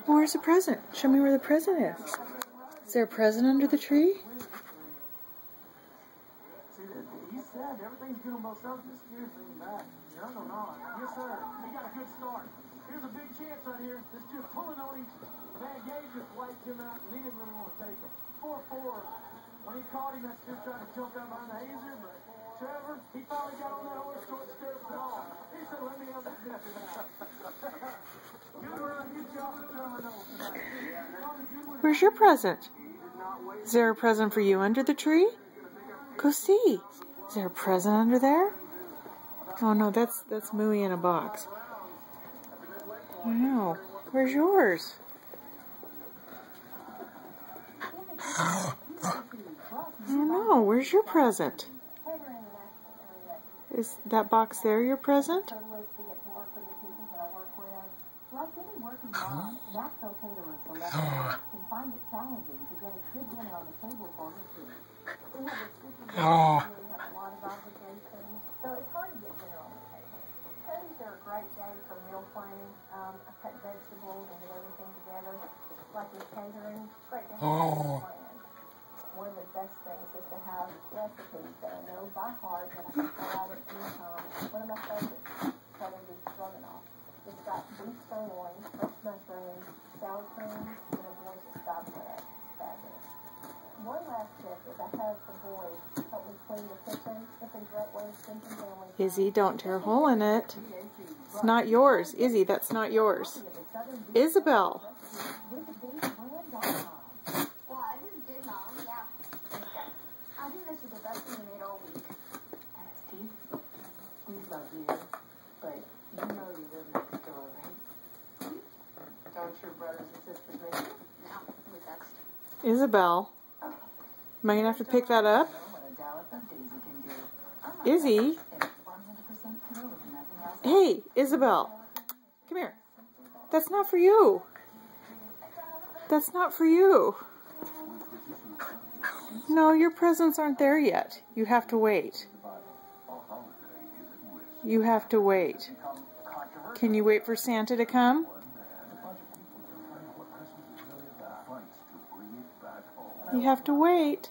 Well, where's the present? Show me where the present is. Is there a present under the tree? He said everything's good on both sides. This scares me back. Yes, sir. He got a good start. Here's a big chance right here. It's just pulling on him. Man, Gabe just wiped him out, and he didn't really want to take him. 4-4. When he caught him, that's just trying to jump out behind the hazer, but Trevor, he finally got on that horse, so it's scared him all. He said, let me have that nephew. Good run, good job for Trevor Noel tonight. Where's your present? Is there a present for you under the tree? Go see. Is there a present under there? Oh no, that's Mooey in a box. I know. Where's yours? Oh no, where's your present? Is that box there your present? Like any working mom, that's okay to reflect and find it challenging to get a good dinner on the table for her too. We have a sticky we have a lot of obligations, so it's hard to get dinner on the table. Sundays are a great day for meal planning. I cut vegetables and get everything together. Like with catering, great to have a plan. One of the best things is to have recipes that I know by heart that I can throw out at any time. One of my favorites, southern beef stroganoff. It's got beef sirloin, fresh mushrooms, sour cream, and a voice of stop bread. It's fabulous. One last tip is I have the boys help me clean the kitchen. It's a great way to spend some family time. Izzy, don't tear a hole in it. It's not yours. Izzy, that's not yours. Isabel. I think this is the best thing we made all week. Steve loves you, but you know you live next door, right? Don't your brothers and sisters miss you? No, we best. Isabel. Am I going to have to pick that up? Izzy. Hey, Isabel. Come here. That's not for you. That's not for you. No, your presents aren't there yet. You have to wait. You have to wait. Can you wait for Santa to come? You have to wait.